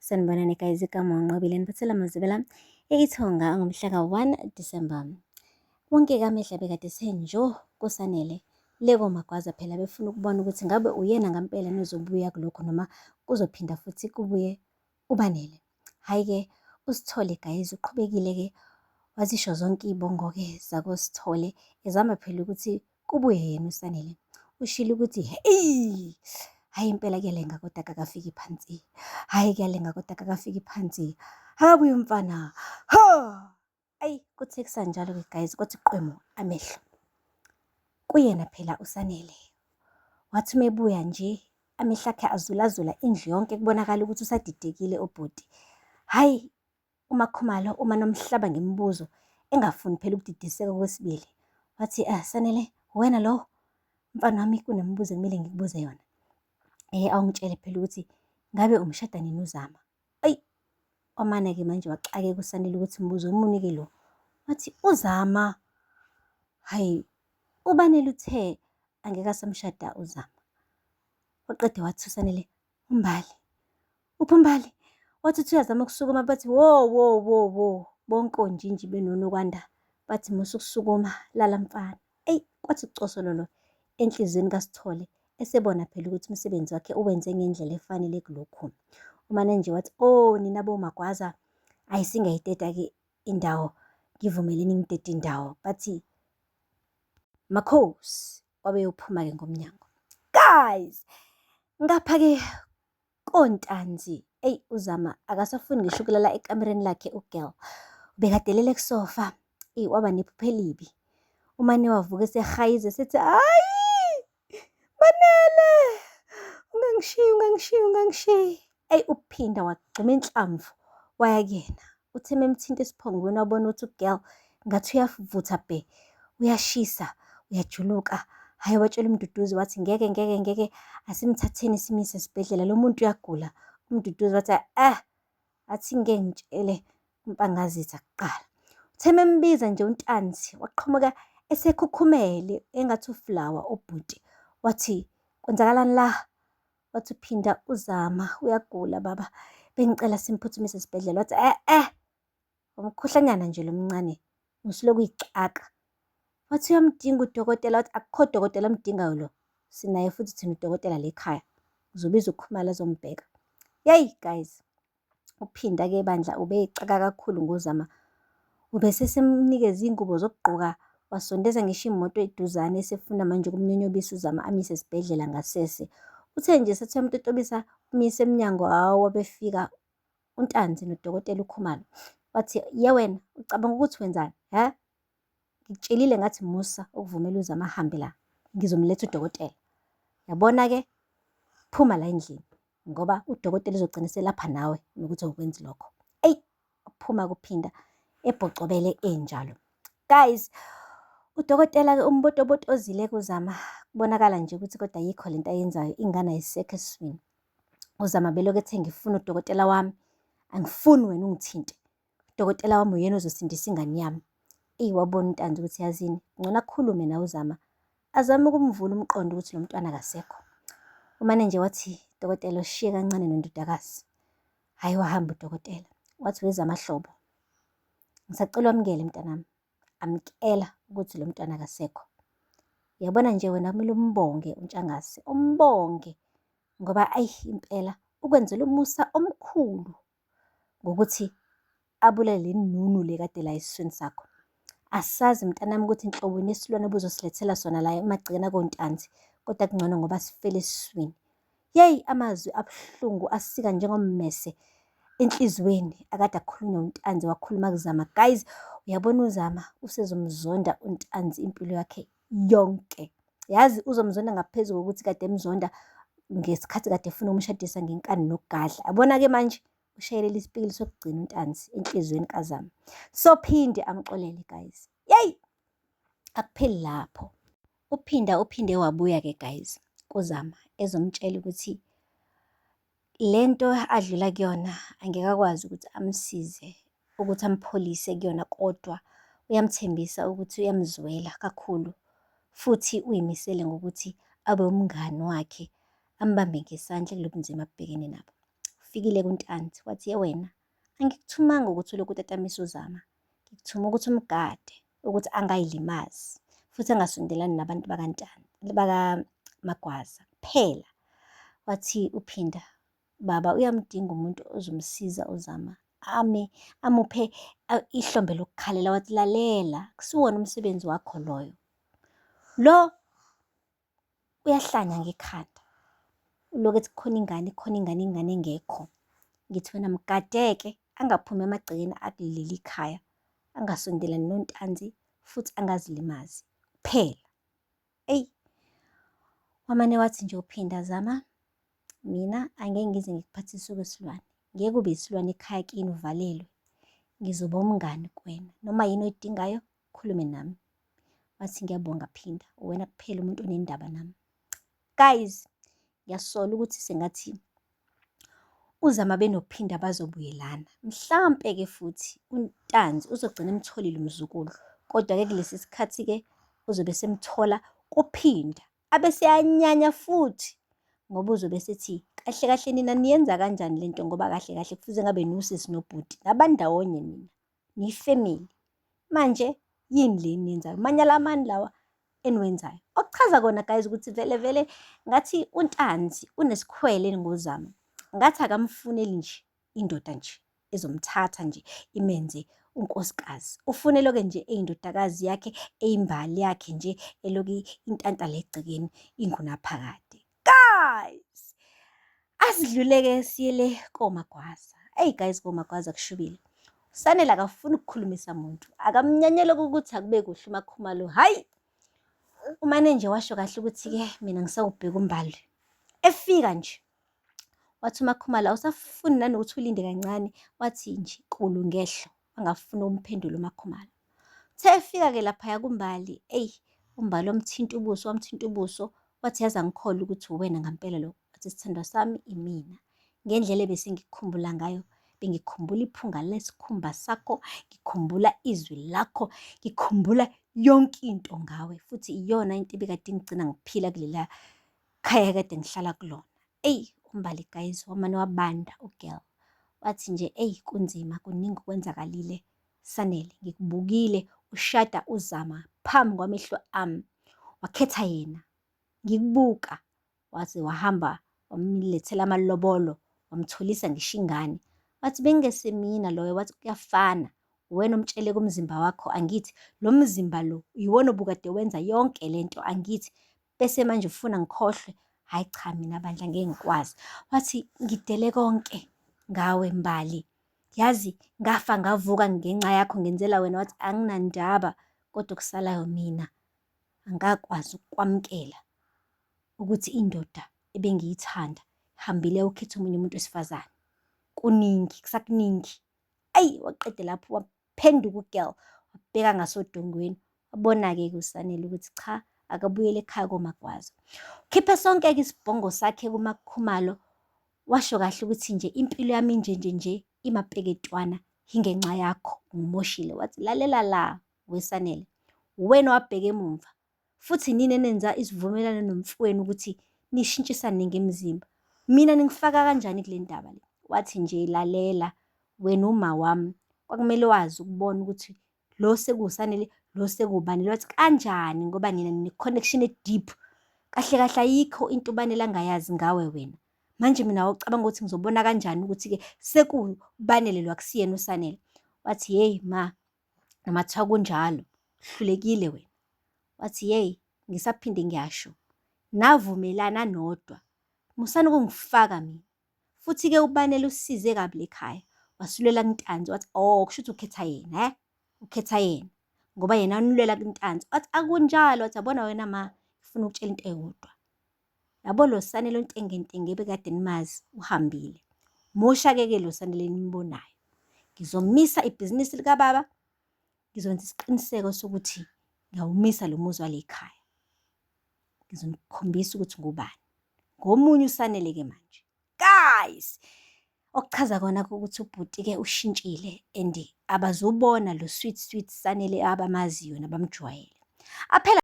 Sanibonani guys, igama uNqobile niphathela amazwi lami eIthonga ngomhla ka-1 Disemba. Wonke-ke amehlo bekade senjo kuSanele. Lebo magwaza phela befuna ukubona ukuthi ngabe uyena ngampela nizobuya kulokho noma kuzophinda futhi kubuye uBanele. Hhayi-ke uSithole guys uqhubekile-ke wazisho zonke iy'bongo-ke zakoSithole ezama phela ukuthi kubuye yena uSanele. Ushilo ukuthi hhayi impela kuyalenga kodwa kakafiki phansi. Hhayi kuyalenga kodwa kakafiki phansi. Hakabuye umfana. Ha! Ayi kuthe kusanjalo-ke guys kwathi qwemu amehlo. Kuyena phela uSanele. Wathi mebuya nje amehlo akhe azulazula indlu yonke kubonakala ukuthi usadidekile ubhuti. Hhayi uMakhumalo uma nomhlaba ngemibuzo engafuni phela ukudidiseka okwesibili. Wathi Sanele wena lo mfana wami kunemibuzo ekumele ngikubuze yona. Awungitshele phela ukuthi ngabe umshada nini uZama? Ayi wamane-ke manje waxakeka kuSanele ukuthi mbuzo omuni-ke lo. Wathi uZama? Hhayi uBanele uthe angeke asamshada uZama. Waqeda wathi uSanele uMbali. Uphi uMbali? Wathi uthi uyazama ukusukuma bathi wo bonke onjinji benonokwanda bathi musa ukusukuma lala mfana. Eyi kwathi kucosololo enhliziyweni kaSithole esebona phela ukuthi umsebenzi wakhe uwenze ngendlela efanele kulokhu. Umane nje wathi nina bomagwaza ayisingayiteta-ke indawo ngivumeleni ngitete indawo bathi makhosi wabe uphuma-ke ngomnyango. Guys ngapha-ke kontanzi eyi uZama akasafuni ngisho ukulala ekamereni lakhe ugirl bekadelele kusofa waba nephupho elibi. Umane wavuka esehayize sethi hayi Banele ungangishiyi. Eyi uphinda wagcima inhlamvu waya kuyena. Uthe memthinta esiphongweni wabona ukuthi ugirl ngathi uyavutha bhe, uyashisa, uyajuluka. Hhayi watshela uMduduzi wathi ngeke asimthatheni simise esibhedlela lo muntu uyagula. uMduduzi wathi athi ngeke ngitshele uMpangazitha kuqala. Uthe membiza nje uNtanzi waqhamuka esekhukhumele engathi uflawa ubhuti. Wathi kwenzakalani la? Wathi uphinda uZama uyagula baba bengicela simphuthumise esibhedlela. Wathi umkhuhlanyana nje lo mncane usuloku uyicaka. Wathi uyamdinga udokotela. Wathi akukho dokotela amdingayo lo, sinaye futhi thina udokotela la ekhaya, uzobiza uKhumalo azombheka. Yeyi guys uphinda-ke bandla ubeyicaka kakhulu ngoZama. Ubesesemnikeza iy'ngubo zokugqoka wasondeza ngisho imoto eduzane esefuna manje ukumnyonyobisa uZama amise esibhedlela ngasese. Uthe nje esathi uyamtotobisa umise emnyango wabefika uNtanzi nodokotela uKhumalo. Wathi wena ucabanga ukuthi wenzani? Ngikutshelile ngathi musa ukuvumela uZama ahambe la ngizomletha udokotela. Yabona-ke phuma la endlini ngoba udokotela uzogcina eselapha nawe nokuthi awukwenzi lokho. Eyi waphuma kuphinda ebhocobele enjalo. Guys udokotela-ke umbotobotozile kuZama kubonakala nje ukuthi kodwa yikho lento ayenzayo ingane ayisekho esiswini. uZama belokhu ethi ngifuna udokotela wami, angifuni wena ungithinte. Udokotela wami uyena ozosindisa ingane yami. Wabona uNtanzi ukuthi yazini ngcono akhulume nawe uZama azame ukumvula umqondo ukuthi lo mntwana akasekho. Umane nje wathi dokotela ushiye kancane nondodakazi. Hhayi wahamba udokotela wathi wezama hlobo ngisacela wamukele mntanami, amkela ukuthi lo mntwana akasekho. Yabona nje wena kumele umbonge uNtshangase, umbonge ngoba impela ukwenzela umusa omkhulu ngokuthi abulale le nunu le kade la esiswini sakho. Asazi mntanami ukuthi inhlobo nesilwane obuzosilethela sona la emagcekeni kontanzi kodwa kungcono ngoba sifele esiswini. Yeyi amazwi abuhlungu asika njengommese enhliziyweni akade akhulunywa uNtanzi wakhuluma kuZama. Guys uyabona uZama usezomzonda uNtanzi impilo yakhe yonke. Yazi uzomzonda ngaphezu kokuthi kade emzonda ngesikhathi kade efuna ukumshadisa ngenkani nokugadla. Yabona-ke manje ushayelele isipikili sokugcina uNtanzi enhliziyweni kaZama. Sophinde amxolele guys. Yeyi akupheli lapho. Uphinde wabuya-ke guys kuZama ezomtshela ukuthi lento adlula kuyona angeke akwazi ukuthi amsize ukuthi ampholise kuyona, kodwa uyamthembisa ukuthi uyamzwela kakhulu futhi uyimisele ngokuthi abe umngani wakhe ambambe ngesandla kulo bunzima abhekene nabo. ufikile kuNtanzi wathi, wena angikuthumanga ukuthi ulokhu utatamisa uzama, ngikuthuma ukuthi umgade ukuthi angayilimazi futhi angasondelani nabantu bakaMagwaza kuphela. Wathi uPhinda, baba uyamdinga umuntu ozomsiza uzama, amuphe ihlombe lokukhalela. Wathi, lalela, kusiwona umsebenzi wakho loyo, lo uyahlanya ngekhanda, uloku ethi khona ingane engekho. Ngithi wena mgadeke angaphumi emagcekeni akuleli khaya, angasondelani noNtanzi futhi angazilimazi kuphela. Eyi, wamane wathi nje uPhinda, Zama, mina angeke ngize ngikuphathise okwesilwane, ngeke ube isilwane ekhaya kini uvalelwe, ngizoba umngani kuwena, noma yini oyidingayo khulume nami. Wathi, ngiyabonga Phinda, wena kuphela umuntu onendaba nami. Guys, ngiyasola ukuthi sengathi uZama benoPhinda bazobuyelana, mhlampe-ke futhi uNtanzi uzogcina emtholile umzukulu, kodwa-ke kulesi sikhathi-ke uzobe semthola kuPhinda, abeseyanyanya futhi, ngoba uzobe sethi kahle kahle nina niyenza kanjani lento, ngoba kahle kahle kufuze ngabe nosisi nobhuti nabandawonye nina niyifemili. Manje yini le niyenzayo, manyala amani lawa eniwenzayo? Okuchaza kona guys ukuthi vele vele ngathi uNtanzi unesikhwele ngoZama, ngathi akamfuneli nje indoda nje ezomthatha nje imenze unkosikazi, ufuneleke nje eyindodakazi yakhe, eyimbali yakhe nje, eloku intantala egcekeni ingunaphakade. Guys, asidluleke siyele koMagwaza. Hey guys, koMagwaza kushubile, uSanele akafuna ukukhulumisa muntu, akamnyanyele ukuthi akube kuhle uMakhumalo. Hayi, umane nje washo kahle ukuthi-ke mina ngisawubheka umbali. Efika nje wathi uMakhumalo, awusafuni nanokuthi ulinde kancane? Wathi nje qulu ngehlo, angafuni umphendula uMakhumalo. Efika-ke laphaya kumbali, eyi, umbali wamthinta ubuso, wathi yazi angikholwa ukuthi uwena ngampela lo. Wathi, sithandwa sami, imina. Ngendlela ebese ngikukhumbula ngayo, bengikhumbula iphunga lesikhumba sakho, ngikhumbula izwi lakho, ngikhumbula yonke into ngawe, futhi iyona into ebekade ngigcina ngiphila kulela khaya kade ngihlala kulona. Eyi, umbali guys wamane wabanda uGirl, wathi nje, eyi, kunzima, kuningi okwenzakalile Sanele, ngikubukile ushada uZama phambi kwamehlo ami, wakhetha yena ngikubuka, waze wahamba wamlethela amalobolo, wamtholisa ngisho ingane. Wathi bengesemina loyo, wathi kuyafana, wena umtshele kumzimba wakho, angithi lo mzimba lo yiwona obukade wenza yonke lento, angithi bese manje ufuna ngikhohlwe? Hayi cha, mina bandla ngeke ngikwazi. Wathi ngidele konke ngawe Mbali, yazi ngafa ngavuka ngenxa yakho, ngenzela wena. Wathi anginandaba, kodwa okusalayo mina angakwazi ukwamukela ukuthi indoda ebengiyithanda hambile ukhetha omunye umuntu wesifazane. Kuningi, kusakuningi. Ayi, waqeda lapho waphenduka uGirl, wabheka ngasodongweni, wabona-ke uSanele ukuthi cha, akabuyele ekhaya koMagwaza. Khiphe sonke-ke isibhongo sakhe kuMakhumalo, washo kahle ukuthi nje impilo yami nje imapeketwana ingenxa yakho, ngimoshile. Wathi lalela la weSanele, wena wabheka emumva futhi nini enenza isivumelwano nomfowenu ukuthi nishintshisane ngemizimba, mina ningifaka kanjani kule ndaba le? Wathi nje lalela wena uma wami, kwakumele wazi ukubona ukuthi lo sekuwuSanele, lo sekuwuBanele. Wathi kanjani? Ngoba nina nine-connection e-deep, kahle kahle ayikho into uBanele angayazi ngawe wena. Manje mina awucabanga ukuthi ngizobona kanjani ukuthi-ke sekuwuBanele lo akusiyena uSanele? Wathi yeyi ma, noma kuthiwa kunjalo hlulekile wena. Wathi yeyi, ngisaphinde ngiyasho, navumelana nodwa, musani ukungifaka mina. Futhi-ke uBanele usize kabi lekhaya, wasilulela kuNtanzi. Wathi kusho ukuthi ukhetha yena, ukhetha yena ngoba yena wanulela kuNtanzi. Wathi akunjalo. Wathi yabona wena ma, ngifuna ukutshela into eyodwa, yabo lo Sanele ontengentenge ebekade nimazi uhambile, mosha-ke lo Sanele enimbonayo. Ngizomisa ibhizinisi likababa, ngizokwenza isiqiniseko sokuthi ngiyawumisa lo muzi wale khaya, ngizonikhombisa ukuthi ngubani, ngomunye uSanele-ke manje. Guys, okuchaza kona ukuthi ubhuti-ke ushintshile and abazubona lo sweet Sanele abamaziyo nabamjwayele. Aphela